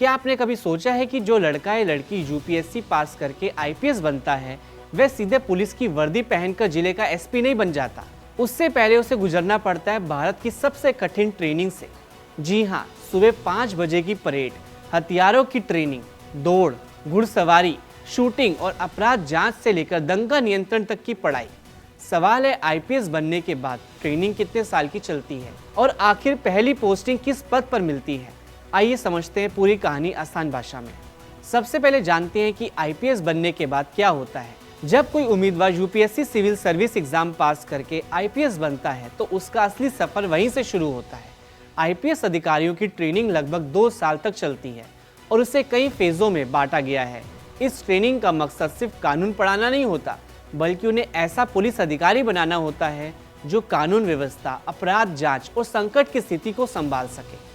क्या आपने कभी सोचा है कि जो लड़का या लड़की यूपीएससी पास करके आईपीएस बनता है वह सीधे पुलिस की वर्दी पहनकर जिले का एसपी नहीं बन जाता। उससे पहले उसे गुजरना पड़ता है भारत की सबसे कठिन ट्रेनिंग से। जी हाँ, सुबह 5 बजे की परेड, हथियारों की ट्रेनिंग, दौड़, घुड़सवारी, शूटिंग और अपराध जांच से लेकर दंगा नियंत्रण तक की पढ़ाई। सवाल है, आईपीएस बनने के बाद ट्रेनिंग कितने साल की चलती है और आखिर पहली पोस्टिंग किस पद पर मिलती है। आइए समझते हैं पूरी कहानी आसान भाषा में। सबसे पहले जानते हैं कि आईपीएस बनने के बाद क्या होता है। जब कोई उम्मीदवार UPSC civil service exam pass करके आईपीएस बनता है तो उसका असली सफर वहीं से शुरू होता है। आईपीएस अधिकारियों की ट्रेनिंग लगभग 2 साल तक चलती है और उसे कई फेजों में बांटा गया है। इस ट्रेनिंग का मकसद सिर्फ कानून पढ़ाना नहीं होता, बल्कि उन्हें ऐसा पुलिस अधिकारी बनाना होता है जो कानून व्यवस्था, अपराध जांच और संकट की स्थिति को संभाल सके।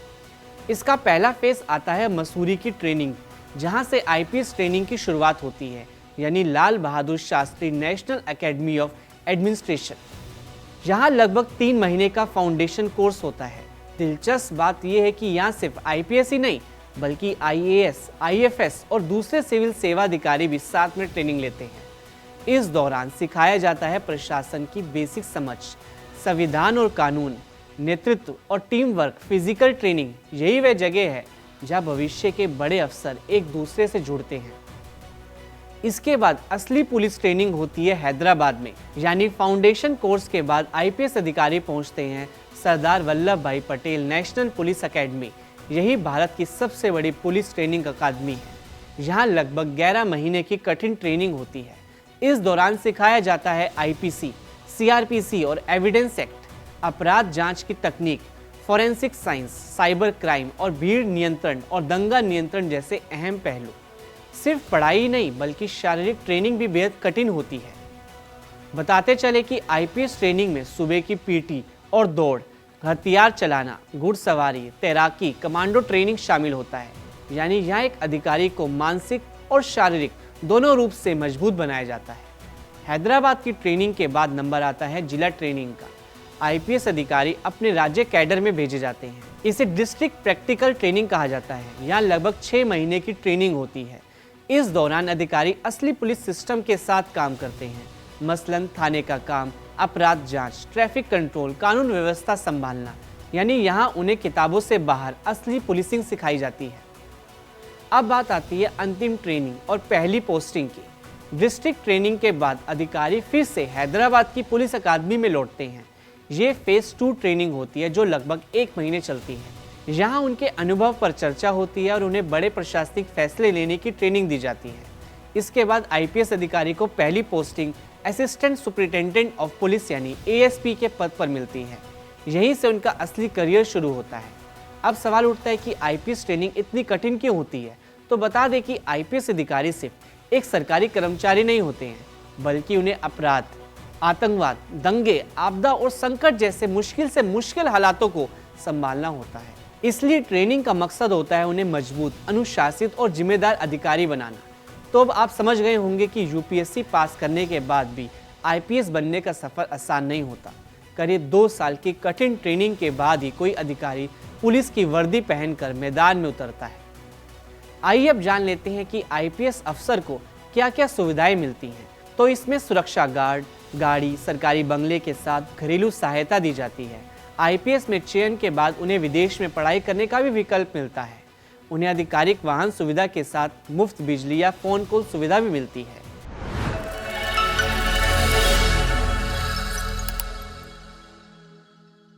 इसका पहला फेज आता है मसूरी की ट्रेनिंग, जहां से आईपीएस ट्रेनिंग की शुरुआत होती है, यानी Lal Bahadur Shastri National Academy of Administration. यहाँ लगभग 3 महीने का फाउंडेशन कोर्स होता है। दिलचस्प बात यह है कि यहाँ सिर्फ आईपीएस ही नहीं, बल्कि आईएएस, आईएफएस और दूसरे सिविल सेवा अधिकारी भी साथ में ट्रेनिंग लेते हैं। इस दौरान सिखाया जाता है प्रशासन की बेसिक समझ, संविधान और कानून, नेतृत्व और टीम वर्क, फिजिकल ट्रेनिंग। यही वह जगह है जहां भविष्य के बड़े अफसर एक दूसरे से जुड़ते हैं। इसके बाद असली पुलिस ट्रेनिंग होती है हैदराबाद में, यानी फाउंडेशन कोर्स के बाद आईपीएस अधिकारी पहुंचते हैं सरदार वल्लभ भाई पटेल नेशनल पुलिस एकेडमी। यही भारत की सबसे बड़ी पुलिस ट्रेनिंग अकादमी है। यहाँ लगभग 11 महीने की कठिन ट्रेनिंग होती है। इस दौरान सिखाया जाता है आईपीसी, सीआरपीसी और एविडेंस एक्ट, अपराध जांच की तकनीक, फॉरेंसिक साइंस, साइबर क्राइम और भीड़ नियंत्रण और दंगा नियंत्रण जैसे अहम पहलू। सिर्फ पढ़ाई ही नहीं, बल्कि शारीरिक ट्रेनिंग भी बेहद कठिन होती है। बताते चले कि आईपीएस ट्रेनिंग में सुबह की पीटी और दौड़, हथियार चलाना, घुड़सवारी, तैराकी, कमांडो ट्रेनिंग शामिल होता है। यानी यहाँ एक अधिकारी को मानसिक और शारीरिक दोनों रूप से मजबूत बनाया जाता है। हैदराबाद की ट्रेनिंग के बाद नंबर आता है जिला ट्रेनिंग का। आईपीएस अधिकारी अपने राज्य कैडर में भेजे जाते हैं। इसे डिस्ट्रिक्ट प्रैक्टिकल ट्रेनिंग कहा जाता है। यहाँ लगभग 6 महीने की ट्रेनिंग होती है। इस दौरान अधिकारी असली पुलिस सिस्टम के साथ काम करते हैं, मसलन थाने का काम, अपराध जांच, ट्रैफिक कंट्रोल, कानून व्यवस्था संभालना। यानी यहाँ उन्हें किताबों से बाहर असली पुलिसिंग सिखाई जाती है। अब बात आती है अंतिम ट्रेनिंग और पहली पोस्टिंग की। डिस्ट्रिक्ट ट्रेनिंग के बाद अधिकारी फिर से हैदराबाद की पुलिस अकादमी में लौटते हैं। ये फेज 2 ट्रेनिंग होती है जो लगभग 1 महीने चलती है। यहाँ उनके अनुभव पर चर्चा होती है और उन्हें बड़े प्रशासनिक फैसले लेने की ट्रेनिंग दी जाती है। इसके बाद आईपीएस अधिकारी को पहली posting assistant superintendent of police यानी एएसपी के पद पर मिलती है। यहीं से उनका असली करियर शुरू होता है। अब सवाल उठता है कि आईपीएस ट्रेनिंग इतनी कठिन क्यों होती है। तो बता दें कि आईपीएस अधिकारी सिर्फ एक सरकारी कर्मचारी नहीं होते हैं, बल्कि उन्हें अपराध, आतंकवाद, दंगे, आपदा और संकट जैसे मुश्किल से मुश्किल हालातों को संभालना होता है। इसलिए ट्रेनिंग का मकसद होता है उन्हें मजबूत, अनुशासित और जिम्मेदार अधिकारी बनाना। तो अब आप समझ गए होंगे कि यूपीएससी पास करने के बाद भी आईपीएस बनने का सफर आसान नहीं होता। करीब 2 साल की कठिन ट्रेनिंग के बाद ही कोई अधिकारी पुलिस की वर्दी पहनकर मैदान में उतरता है। आइए अब जान लेते हैं कि आईपीएस अफसर को क्या क्या सुविधाएं मिलती हैं। तो इसमें सुरक्षा गार्ड, गाड़ी, सरकारी बंगले के साथ घरेलू सहायता दी जाती है। आईपीएस में चयन के बाद उन्हें विदेश में पढ़ाई करने का भी विकल्प मिलता है। उन्हें आधिकारिक वाहन सुविधा के साथ मुफ्त बिजली या फोन कॉल सुविधा भी मिलती है।